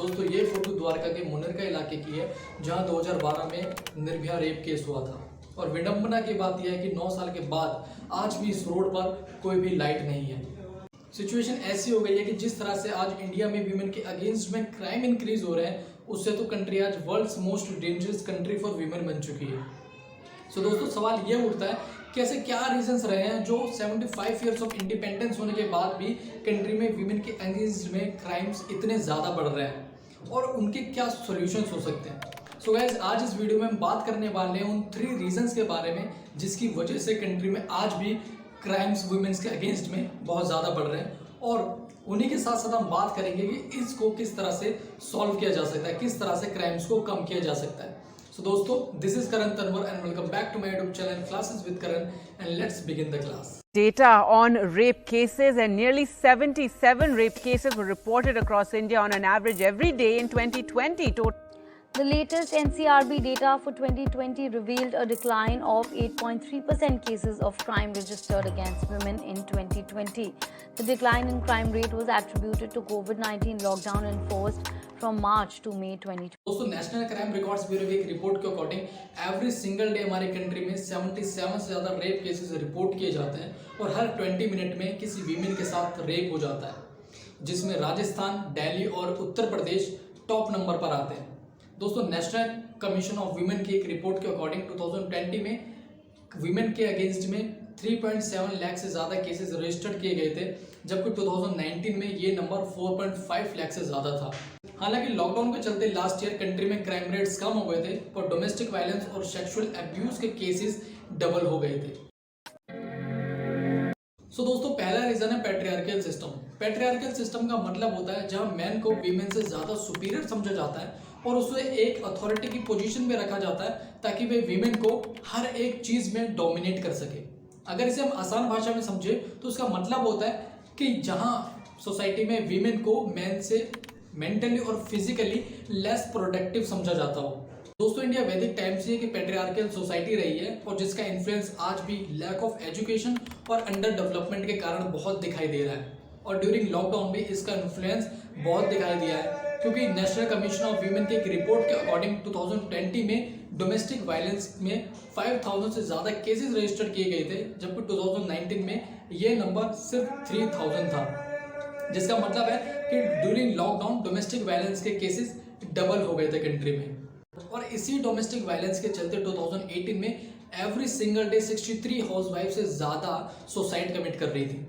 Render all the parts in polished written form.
दोस्तों ये फोटो द्वारका के मुनरका इलाके की है, जहां 2012 में निर्भया रेप केस हुआ था। और विडंबना की बात यह है कि 9 साल के बाद आज भी इस रोड पर कोई भी लाइट नहीं है। सिचुएशन ऐसी हो गई है कि जिस तरह से आज इंडिया में वीमेन के अगेंस्ट में क्राइम इंक्रीज हो रहे हैं, उससे तो कंट्री आज world's most dangerous country for women बन चुकी है। सो दोस्तों सवाल ये उठता है कि ऐसे क्या रीजंस रहे हैं जो 75 ईयर्स ऑफ इंडिपेंडेंस होने के बाद भी कंट्री में वीमेन के अगेंस्ट में क्राइम्स इतने ज़्यादा बढ़ रहे हैं और उनके क्या सॉल्यूशंस हो सकते हैं। सो गाइस आज इस वीडियो में हम बात करने वाले हैं उन 3 रीजंस के बारे में जिसकी वजह से कंट्री में आज भी क्राइम्स वुमेन्स के अगेंस्ट में बहुत ज़्यादा बढ़ रहे हैं, और उन्हीं के साथ साथ हम बात करेंगे कि इसको किस तरह से सॉल्व किया जा सकता है, किस तरह से क्राइम्स को कम किया जा सकता है। So दोस्तों, this is Karan Tanwar and welcome back to my YouTube channel Classes with Karan, and let's begin the class. Data on rape cases, and nearly 77 rape cases were reported across India on an average every day in 2020. The latest NCRB data for 2020 revealed a decline of 8.3% cases of crime registered against women in 2020. The decline in crime rate was attributed to COVID-19 lockdown enforced from March to May 2020. दोस्तों national crime records bureau की एक report के according every single day हमारे country में 77 से ज़्यादा rape cases report किए जाते हैं, और हर 20 मिनट में किसी वीमेन के साथ रेप हो जाता है, जिसमें राजस्थान, दिल्ली और उत्तर प्रदेश टॉप नंबर पर आते हैं। दोस्तों नेशनल कमीशन ऑफ वीमेन की एक रिपोर्ट के अकॉर्डिंग 2020 में वीमेन के अगेंस्ट में 3.7 लाख से ज़्यादा केसेस रजिस्टर्ड किए गए थे, जबकि 2019 में ये नंबर 4.5 लाख से ज़्यादा था। हालांकि लॉकडाउन के चलते लास्ट ईयर कंट्री में क्राइम रेट्स कम हो गए थे, पर डोमेस्टिक वायलेंस और सेक्सुअल अब्यूज के केसेस डबल हो गए थे। सो दोस्तों पहला रीजन है पैट्रियार्कल सिस्टम। पैट्रियार्कल सिस्टम का मतलब होता है जहां मैन को वीमेन से ज़्यादा सुपीरियर समझा जाता है और उसे एक अथॉरिटी की पोजीशन में रखा जाता है ताकि वे वीमेन को हर एक चीज़ में डोमिनेट कर सके। अगर इसे हम आसान भाषा में समझे तो उसका मतलब होता है कि जहां सोसाइटी में वीमेन को मैन से मेंटली और फिजिकली लेस प्रोडक्टिव समझा जाता हो। दोस्तों इंडिया वैदिक टाइम से कि पैट्रियार्कल सोसाइटी रही है, और जिसका इन्फ्लुएंस आज भी लैक ऑफ एजुकेशन और अंडर डेवलपमेंट के कारण बहुत दिखाई दे रहा है, और ड्यूरिंग लॉकडाउन भी इसका इन्फ्लुएंस बहुत दिखाई दिया है, क्योंकि नेशनल कमीशन ऑफ वीमेन की एक रिपोर्ट के अकॉर्डिंग 2020 में डोमेस्टिक वायलेंस में 5000 से ज़्यादा केसेस रजिस्टर किए गए थे, जबकि 2019 में ये नंबर सिर्फ 3000 था, जिसका मतलब है कि ड्यूरिंग लॉकडाउन डोमेस्टिक वायलेंस के केसेस डबल हो गए थे कंट्री में। और इसी डोमेस्टिक वायलेंस के चलते 2018 में एवरी सिंगल डे 63 हाउसवाइफ से ज़्यादा सुसाइड कमिट कर रही थी।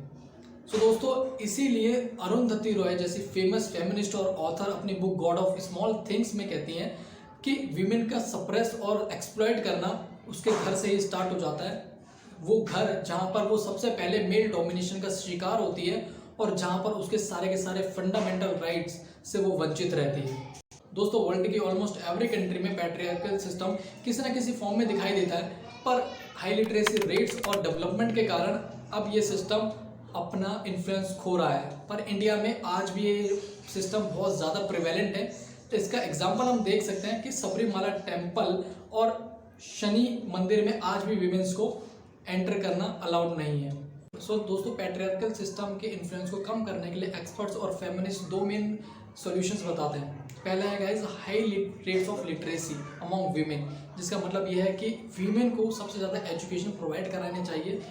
सो दोस्तों इसीलिए अरुंधति रॉय जैसी फेमस फेमिनिस्ट और ऑथर अपनी book God of small things में कहती हैं कि वीमेन का सप्रेस और एक्सप्लॉइट करना उसके घर से ही स्टार्ट हो जाता है। वो घर जहाँ पर वो सबसे पहले मेल डोमिनेशन का शिकार होती है और जहाँ पर उसके सारे के सारे फंडामेंटल राइट्स से वो वंचित रहती है। दोस्तों वर्ल्ड की ऑलमोस्ट एवरी कंट्री में पैट्रियार्कल सिस्टम किसी न किसी फॉर्म में दिखाई देता है, पर हाई लिटरेसी रेट्स और डेवलपमेंट के कारण अब ये सिस्टम अपना इन्फ्लुएंस खो रहा है, पर इंडिया में आज भी ये सिस्टम बहुत ज़्यादा प्रिवेलेंट है। तो इसका एग्जाम्पल हम देख सकते हैं कि सबरीमाला टेम्पल और शनि मंदिर में आज भी वीमेंस को एंटर करना अलाउड नहीं है। सो दोस्तों पैट्रियार्कल सिस्टम के इन्फ्लुएंस को कम करने के लिए एक्सपर्ट्स और फेमिनिस्ट 2 मेन सॉल्यूशंस बताते हैं। पहला है guys high rates of literacy among women, जिसका मतलब यह है कि वीमेन को सबसे ज़्यादा एजुकेशन प्रोवाइड कराने चाहिए,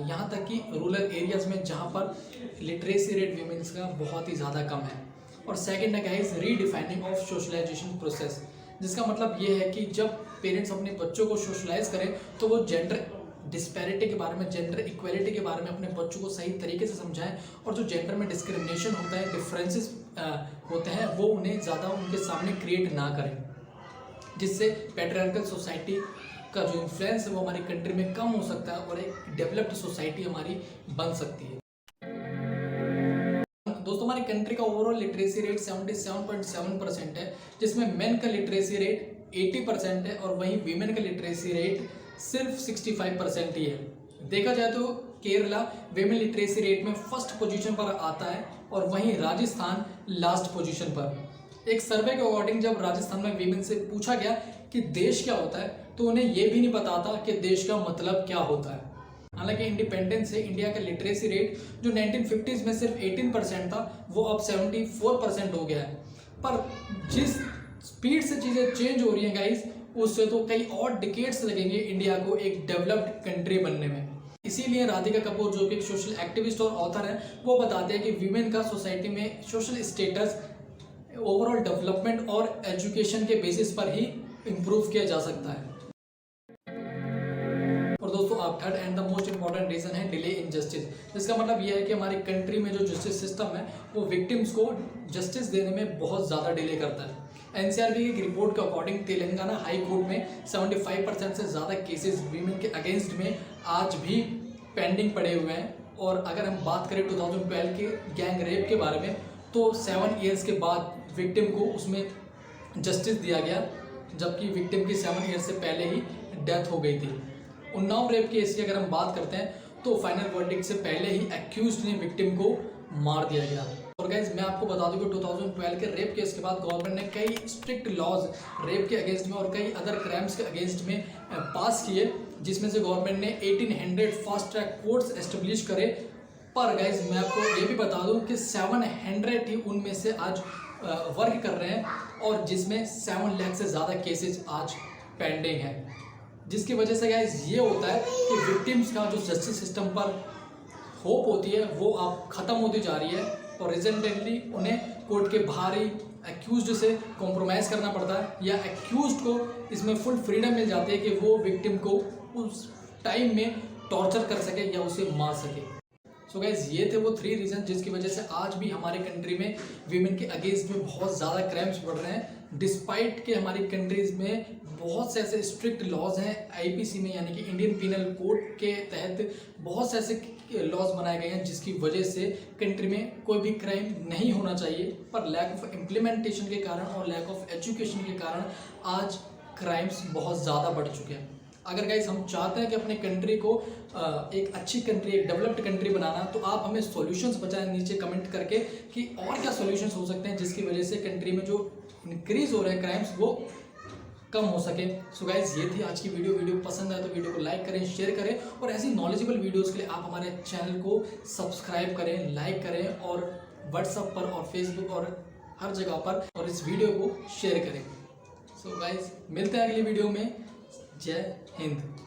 यहाँ तक कि रूरल एरियाज़ में जहाँ पर लिटरेसी रेट वीमेन्स का बहुत ही ज़्यादा कम है। और सेकंड है guys redefining of socialization process, जिसका मतलब ये है कि जब पेरेंट्स अपने बच्चों को सोशलाइज करें तो वो जेंडर डिस्पैरिटी के बारे में, जेंडर इक्वलिटी के बारे में अपने बच्चों को सही तरीके से समझाएं, और जो जेंडर में डिस्क्रिमिनेशन होता है, डिफरेंसेस होते हैं, वो उन्हें ज़्यादा उनके सामने क्रिएट ना करें, जिससे पैट्रियार्कल सोसाइटी का जो इन्फ्लुएंस है वो हमारी कंट्री में कम हो सकता है और एक डेवलप्ड सोसाइटी हमारी बन सकती है। दोस्तों हमारी कंट्री का ओवरऑल लिटरेसी रेट 77.7% है, जिसमें मेन का लिटरेसी रेट 80% है और वहीं वीमेन का लिटरेसी रेट सिर्फ 65% ही है। देखा जाए तो केरला वीमेन लिटरेसी रेट में फर्स्ट पोजीशन पर आता है और वहीं राजस्थान लास्ट पोजीशन पर। एक सर्वे के अकॉर्डिंग जब राजस्थान में वीमेन से पूछा गया कि देश क्या होता है, तो उन्हें ये भी नहीं पता था कि देश का मतलब क्या होता है। हालांकि इंडिपेंडेंस से इंडिया का लिटरेसी रेट जो 1950s में सिर्फ 18% था, वो अब 74% हो गया है। पर जिस स्पीड से चीज़ें चेंज हो रही हैं गाइस, उससे तो कई और डिकेड्स लगेंगे इंडिया को एक डेवलप्ड कंट्री बनने में। इसीलिए राधिका कपूर जो कि एक सोशल एक्टिविस्ट और ऑथर हैं, वो बताते हैं कि वीमेन का सोसाइटी में सोशल स्टेटस ओवरऑल डेवलपमेंट और एजुकेशन के बेसिस पर ही इम्प्रूव किया जा सकता है। और दोस्तों आप third and the most important reason है डिले इन जस्टिस, जिसका मतलब यह है कि हमारी कंट्री में जो जस्टिस सिस्टम है वो विक्टिम्स को जस्टिस देने में बहुत ज़्यादा डिले करता है। एनसीआरबी की एक रिपोर्ट के अकॉर्डिंग तेलंगाना हाई कोर्ट में 75% से ज़्यादा केसेस वीमेन के अगेंस्ट में आज भी पेंडिंग पड़े हुए हैं। और अगर हम बात करें 2012 के गैंग रेप के बारे में, तो 7 ईयर्स के बाद विक्टिम को उसमें जस्टिस दिया गया, जबकि विक्टिम की 7 ईयर्स से पहले ही डेथ हो गई थी। उन्नाव रेप केस की अगर हम बात करते हैं तो फाइनल वर्डिक्ट से पहले ही एक्यूज्ड ने विक्टिम को मार दिया गया। और गाइज मैं आपको बता दूं कि 2012 के रेप केस के बाद गवर्नमेंट ने कई स्ट्रिक्ट लॉज रेप के अगेंस्ट में और कई अदर क्राइम्स के अगेंस्ट में पास किए, जिसमें से गवर्नमेंट ने 1800 फास्ट ट्रैक कोर्ट्स एस्टेब्लिश करे। पर गाइज मैं आपको ये भी बता दूं कि 700 ही उनमें से आज वर्क कर रहे हैं, और जिसमें 7 लाख से ज़्यादा केसेस आज पेंडिंग हैं, जिसकी वजह से गाइज ये होता है कि विक्टिम्स का जो जस्टिस सिस्टम पर होप होती है वो अब ख़त्म होती जा रही है, और रिजल्टेंटली उन्हें कोर्ट के बाहर ही एक्यूज्ड से कॉम्प्रोमाइज़ करना पड़ता है, या एक्यूज्ड को इसमें फुल फ्रीडम मिल जाती है कि वो विक्टिम को उस टाइम में टॉर्चर कर सके या उसे मार सके। सो गाइज ये थे वो 3 रीज़न जिसकी वजह से आज भी हमारे कंट्री में वीमेन के अगेंस्ट में बहुत ज़्यादा क्राइम्स बढ़ रहे हैं, डिस्पाइट के हमारी कंट्रीज़ में बहुत से ऐसे स्ट्रिक्ट लॉज हैं आईपीसी में, यानी कि इंडियन पिनल कोड के तहत बहुत से ऐसे लॉज बनाए गए हैं जिसकी वजह से कंट्री में कोई भी क्राइम नहीं होना चाहिए, पर लैक ऑफ इम्प्लीमेंटेशन के कारण और लैक ऑफ एजुकेशन के कारण आज क्राइम्स बहुत ज़्यादा बढ़ चुके हैं। अगर गाइस हम चाहते हैं कि अपने कंट्री को एक अच्छी कंट्री, एक डेवलप्ड कंट्री बनाना, तो आप हमें सॉल्यूशंस बताएं नीचे कमेंट करके कि और क्या सॉल्यूशंस हो सकते हैं जिसकी वजह से कंट्री में जो इंक्रीज हो रहे हैं क्राइम्स वो कम हो सके। सो गाइज ये थी आज की वीडियो पसंद आए तो वीडियो को लाइक करें, शेयर करें, और ऐसी नॉलेजेबल वीडियोस के लिए आप हमारे चैनल को सब्सक्राइब करें, लाइक करें, और व्हाट्सएप पर और फेसबुक और हर जगह पर, और इस वीडियो को शेयर करें। सो गाइज मिलते हैं अगली वीडियो में। जय हिंद।